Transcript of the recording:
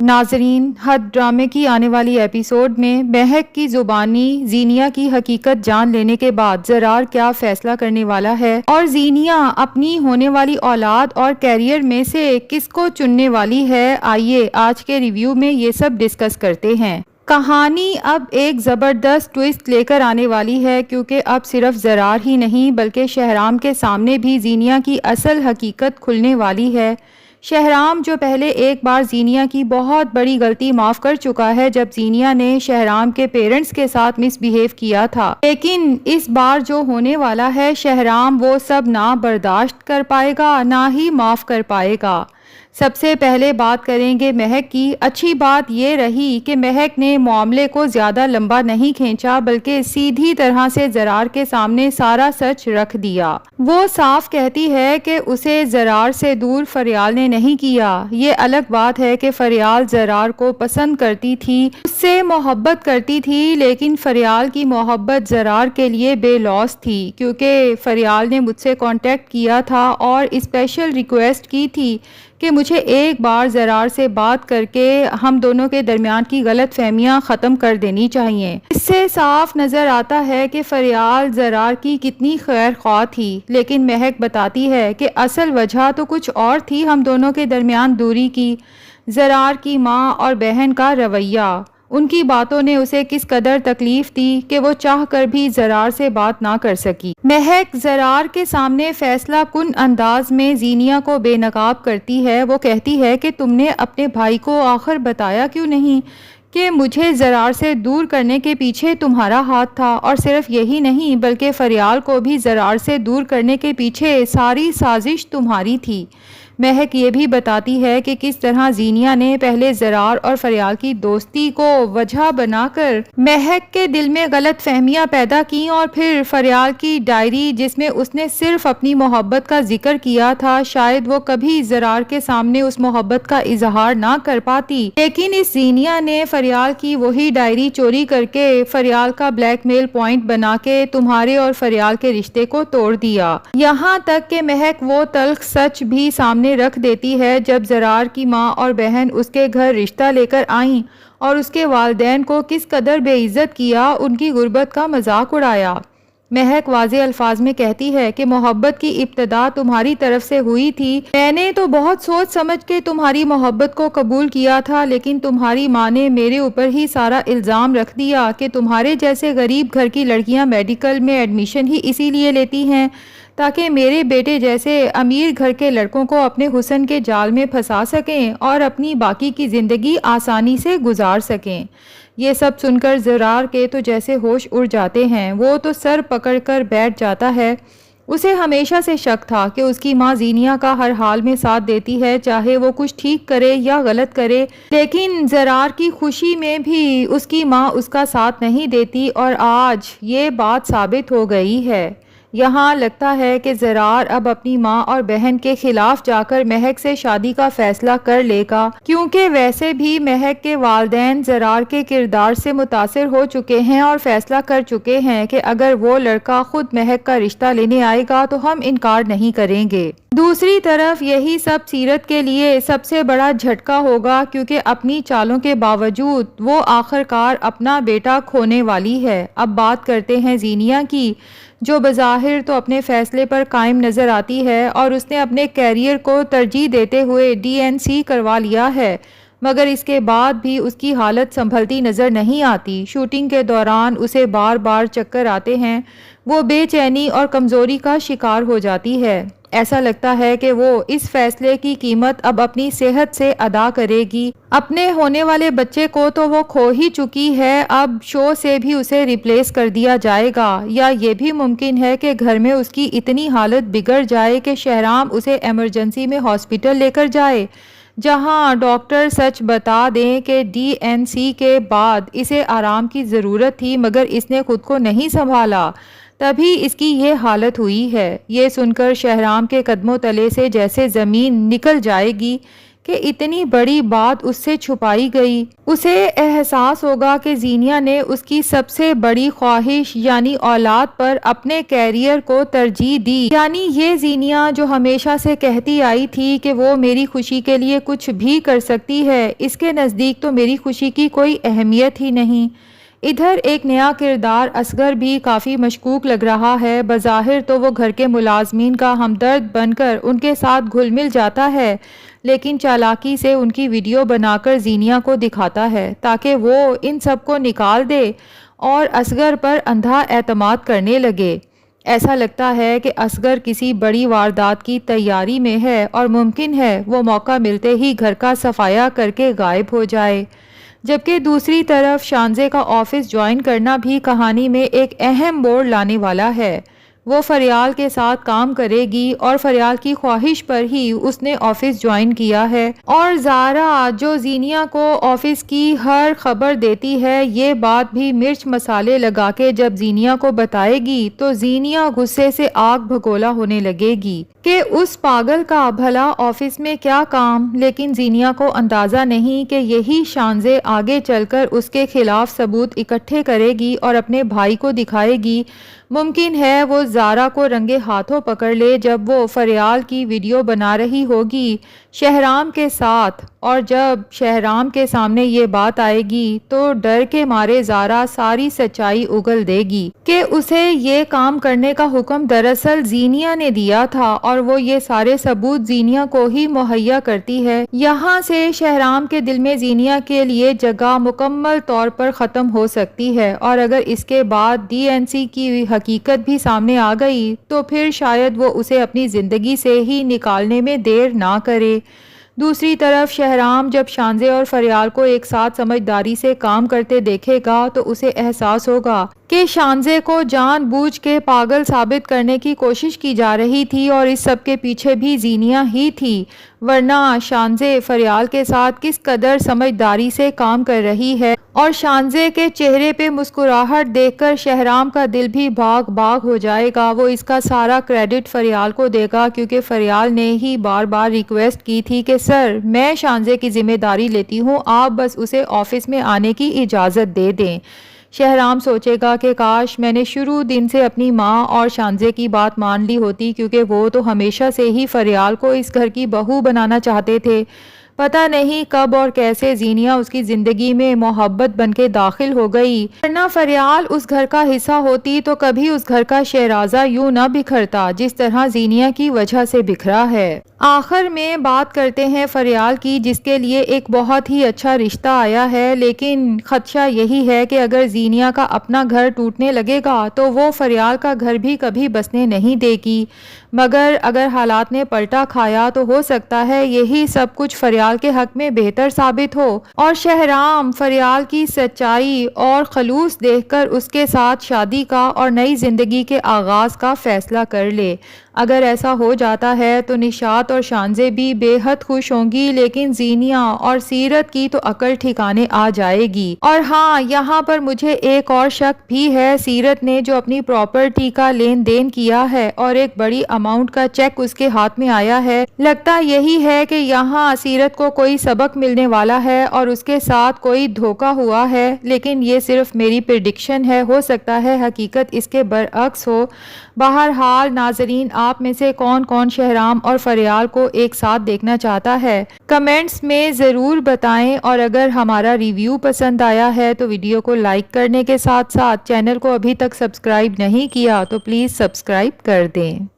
ناظرین، حد ڈرامے کی آنے والی ایپیسوڈ میں مہک کی زبانی زینیا کی حقیقت جان لینے کے بعد زرار کیا فیصلہ کرنے والا ہے اور زینیا اپنی ہونے والی اولاد اور کیریئر میں سے کس کو چننے والی ہے، آئیے آج کے ریویو میں یہ سب ڈسکس کرتے ہیں۔ کہانی اب ایک زبردست ٹویسٹ لے کر آنے والی ہے، کیونکہ اب صرف زرار ہی نہیں بلکہ شہرام کے سامنے بھی زینیا کی اصل حقیقت کھلنے والی ہے۔ شہرام جو پہلے ایک بار زینیا کی بہت بڑی غلطی معاف کر چکا ہے جب زینیا نے شہرام کے پیرنٹس کے ساتھ مس بیہیو کیا تھا، لیکن اس بار جو ہونے والا ہے شہرام وہ سب نہ برداشت کر پائے گا نہ ہی معاف کر پائے گا۔ سب سے پہلے بات کریں گے مہک کی۔ اچھی بات یہ رہی کہ مہک نے معاملے کو زیادہ لمبا نہیں کھینچا بلکہ سیدھی طرح سے زرار کے سامنے سارا سچ رکھ دیا۔ وہ صاف کہتی ہے کہ اسے زرار سے دور فریال نے نہیں کیا۔ یہ الگ بات ہے کہ فریال زرار کو پسند کرتی تھی، اس سے محبت کرتی تھی، لیکن فریال کی محبت زرار کے لیے بے لوث تھی، کیونکہ فریال نے مجھ سے کانٹیکٹ کیا تھا اور اسپیشل ریکویسٹ کی تھی کہ مجھے ایک بار زرار سے بات کر کے ہم دونوں کے درمیان کی غلط فہمیاں ختم کر دینی چاہیے۔ اس سے صاف نظر آتا ہے کہ فریال زرار کی کتنی خیر خواہ تھی، لیکن مہک بتاتی ہے کہ اصل وجہ تو کچھ اور تھی ہم دونوں کے درمیان دوری کی۔ زرار کی ماں اور بہن کا رویہ، ان کی باتوں نے اسے کس قدر تکلیف دی کہ وہ چاہ کر بھی زرار سے بات نہ کر سکی۔ مہک زرار کے سامنے فیصلہ کن انداز میں زینیا کو بے نقاب کرتی ہے۔ وہ کہتی ہے کہ تم نے اپنے بھائی کو آخر بتایا کیوں نہیں کہ مجھے زرار سے دور کرنے کے پیچھے تمہارا ہاتھ تھا، اور صرف یہی نہیں بلکہ فریال کو بھی زرار سے دور کرنے کے پیچھے ساری سازش تمہاری تھی۔ مہک یہ بھی بتاتی ہے کہ کس طرح زینیا نے پہلے زرار اور فریال کی دوستی کو وجہ بنا کر مہک کے دل میں غلط فہمیاں پیدا کی، اور پھر فریال کی ڈائری جس میں اس نے صرف اپنی محبت کا ذکر کیا تھا، شاید وہ کبھی زرار کے سامنے اس محبت کا اظہار نہ کر پاتی، لیکن اس زینیا نے فریال کی وہی ڈائری چوری کر کے فریال کا بلیک میل پوائنٹ بنا کے تمہارے اور فریال کے رشتے کو توڑ دیا۔ یہاں تک کہ مہک وہ تلخ سچ بھی سامنے رکھ دیتی ہے جب زرار کی ماں اور بہن اس کے گھر رشتہ لے کر آئیں اور اس کے والدین کو کس قدر بے عزت کیا، ان کی غربت کا مذاق اڑایا۔ مہک واضح الفاظ میں کہتی ہے کہ محبت کی ابتدا تمہاری طرف سے ہوئی تھی، میں نے تو بہت سوچ سمجھ کے تمہاری محبت کو قبول کیا تھا، لیکن تمہاری ماں نے میرے اوپر ہی سارا الزام رکھ دیا کہ تمہارے جیسے غریب گھر کی لڑکیاں میڈیکل میں ایڈمیشن ہی اسی لیے لیتی ہیں تاکہ میرے بیٹے جیسے امیر گھر کے لڑکوں کو اپنے حسن کے جال میں پھنسا سکیں اور اپنی باقی کی زندگی آسانی سے گزار سکیں۔ یہ سب سن کر زرار کے تو جیسے ہوش اڑ جاتے ہیں، وہ تو سر پکڑ کر بیٹھ جاتا ہے۔ اسے ہمیشہ سے شک تھا کہ اس کی ماں زینیا کا ہر حال میں ساتھ دیتی ہے، چاہے وہ کچھ ٹھیک کرے یا غلط کرے، لیکن زرار کی خوشی میں بھی اس کی ماں اس کا ساتھ نہیں دیتی، اور آج یہ بات ثابت ہو گئی ہے۔ یہاں لگتا ہے کہ زرار اب اپنی ماں اور بہن کے خلاف جا کر مہک سے شادی کا فیصلہ کر لے گا، کیونکہ ویسے بھی مہک کے والدین زرار کے کردار سے متاثر ہو چکے ہیں اور فیصلہ کر چکے ہیں کہ اگر وہ لڑکا خود مہک کا رشتہ لینے آئے گا تو ہم انکار نہیں کریں گے۔ دوسری طرف یہی سب سیرت کے لیے سب سے بڑا جھٹکا ہوگا، کیونکہ اپنی چالوں کے باوجود وہ آخرکار اپنا بیٹا کھونے والی ہے۔ اب بات کرتے ہیں زینیا کی، جو بظاہر تو اپنے فیصلے پر قائم نظر آتی ہے اور اس نے اپنے کیریئر کو ترجیح دیتے ہوئے DNC کروا لیا ہے، مگر اس کے بعد بھی اس کی حالت سنبھلتی نظر نہیں آتی۔ شوٹنگ کے دوران اسے بار بار چکر آتے ہیں، وہ بے چینی اور کمزوری کا شکار ہو جاتی ہے۔ ایسا لگتا ہے کہ وہ اس فیصلے کی قیمت اب اپنی صحت سے ادا کرے گی۔ اپنے ہونے والے بچے کو تو وہ کھو ہی چکی ہے، اب شو سے بھی اسے ریپلیس کر دیا جائے گا، یا یہ بھی ممکن ہے کہ گھر میں اس کی اتنی حالت بگڑ جائے کہ شہرام اسے ایمرجنسی میں ہاسپٹل لے کر جائے، جہاں ڈاکٹر سچ بتا دیں کہ DNC کے بعد اسے آرام کی ضرورت تھی مگر اس نے خود کو نہیں سنبھالا، تبھی اس کی یہ حالت ہوئی ہے۔ یہ سن کر شہرام کے قدموں تلے سے جیسے زمین نکل جائے گی کہ اتنی بڑی بات اس سے چھپائی گئی۔ اسے احساس ہوگا کہ زینیا نے اس کی سب سے بڑی خواہش یعنی اولاد پر اپنے کیریئر کو ترجیح دی، یعنی یہ زینیا جو ہمیشہ سے کہتی آئی تھی کہ وہ میری خوشی کے لیے کچھ بھی کر سکتی ہے، اس کے نزدیک تو میری خوشی کی کوئی اہمیت ہی نہیں۔ ادھر ایک نیا کردار اصغر بھی کافی مشکوک لگ رہا ہے۔ بظاہر تو وہ گھر کے ملازمین کا ہمدرد بن کر ان کے ساتھ گھل مل جاتا ہے، لیکن چالاکی سے ان کی ویڈیو بنا کر زینیا کو دکھاتا ہے تاکہ وہ ان سب کو نکال دے اور اصغر پر اندھا اعتماد کرنے لگے۔ ایسا لگتا ہے کہ اصغر کسی بڑی واردات کی تیاری میں ہے اور ممکن ہے وہ موقع ملتے ہی گھر کا صفایا کر کے غائب ہو جائے۔ جبکہ دوسری طرف شانزے کا آفس جوائن کرنا بھی کہانی میں ایک اہم موڑ لانے والا ہے۔ وہ فریال کے ساتھ کام کرے گی اور فریال کی خواہش پر ہی اس نے آفس جوائن کیا ہے، اور زارا جو زینیا کو آفس کی ہر خبر دیتی ہے، یہ بات بھی مرچ مسالے لگا کے جب زینیا کو بتائے گی تو زینیا غصے سے آگ بھگولا ہونے لگے گی کہ اس پاگل کا بھلا آفس میں کیا کام۔ لیکن زینیا کو اندازہ نہیں کہ یہی شانزے آگے چل کر اس کے خلاف ثبوت اکٹھے کرے گی اور اپنے بھائی کو دکھائے گی۔ ممکن ہے وہ زارا کو رنگے ہاتھوں پکڑ لے جب وہ فریال کی ویڈیو بنا رہی ہوگی شہرام کے ساتھ، اور جب شہرام کے سامنے یہ بات آئے گی تو ڈر کے مارے زارا ساری سچائی اگل دے گی کہ اسے یہ کام کرنے کا حکم دراصل زینیا نے دیا تھا اور وہ یہ سارے ثبوت زینیا کو ہی مہیا کرتی ہے۔ یہاں سے شہرام کے دل میں زینیا کے لیے جگہ مکمل طور پر ختم ہو سکتی ہے، اور اگر اس کے بعد DNC کی حقیقت بھی سامنے آ گئی تو پھر شاید وہ اسے اپنی زندگی سے ہی نکالنے میں دیر نہ کرے۔ دوسری طرف شہرام جب شانزے اور فریال کو ایک ساتھ سمجھداری سے کام کرتے دیکھے گا تو اسے احساس ہوگا کہ شانزے کو جان بوجھ کے پاگل ثابت کرنے کی کوشش کی جا رہی تھی اور اس سب کے پیچھے بھی زینیا ہی تھی، ورنہ شانزے فریال کے ساتھ کس قدر سمجھداری سے کام کر رہی ہے، اور شانزے کے چہرے پہ مسکراہٹ دیکھ کر شہرام کا دل بھی باغ باغ ہو جائے گا۔ وہ اس کا سارا کریڈٹ فریال کو دے گا کیونکہ فریال نے ہی بار بار ریکویسٹ کی تھی کہ سر میں شانزے کی ذمہ داری لیتی ہوں، آپ بس اسے آفس میں آنے کی اجازت دے دیں۔ شہرام سوچے گا کہ کاش میں نے شروع دن سے اپنی ماں اور شانزے کی بات مان لی ہوتی، کیونکہ وہ تو ہمیشہ سے ہی فریال کو اس گھر کی بہو بنانا چاہتے تھے۔ پتہ نہیں کب اور کیسے زینیا اس کی زندگی میں محبت بن کے داخل ہو گئی، ورنہ فریال اس گھر کا حصہ ہوتی تو کبھی اس گھر کا شہرازہ یوں نہ بکھرتا جس طرح زینیا کی وجہ سے بکھرا ہے۔ آخر میں بات کرتے ہیں فریال کی، جس کے لیے ایک بہت ہی اچھا رشتہ آیا ہے، لیکن خدشہ یہی ہے کہ اگر زینیا کا اپنا گھر ٹوٹنے لگے گا تو وہ فریال کا گھر بھی کبھی بسنے نہیں دے گی، مگر اگر حالات نے پلٹا کھایا تو ہو سکتا ہے یہی سب کچھ فریال کے حق میں بہتر ثابت ہو اور شہرام فریال کی سچائی اور خلوص دیکھ کر اس کے ساتھ شادی کا اور نئی زندگی کے آغاز کا فیصلہ کر لے۔ اگر ایسا ہو جاتا ہے تو نشاط اور شانزے بھی بے حد خوش ہوں گی، لیکن زینیا اور سیرت کی تو عقل ٹھکانے آ جائے گی۔ اور ہاں، یہاں پر مجھے ایک اور شک بھی ہے، سیرت نے جو اپنی پراپرٹی کا لین دین کیا ہے اور ایک بڑی اماؤنٹ کا چیک اس کے ہاتھ میں آیا ہے، لگتا یہی ہے کہ یہاں سیرت کو کوئی سبق ملنے والا ہے اور اس کے ساتھ کوئی دھوکہ ہوا ہے، لیکن یہ صرف میری پریڈکشن ہے، ہو سکتا ہے حقیقت اس کے برعکس ہو۔ بہرحال ناظرین، آپ میں سے کون کون شہرام اور فریال کو ایک ساتھ دیکھنا چاہتا ہے کمنٹس میں ضرور بتائیں، اور اگر ہمارا ریویو پسند آیا ہے تو ویڈیو کو لائک کرنے کے ساتھ ساتھ چینل کو ابھی تک سبسکرائب نہیں کیا تو پلیز سبسکرائب کر دیں۔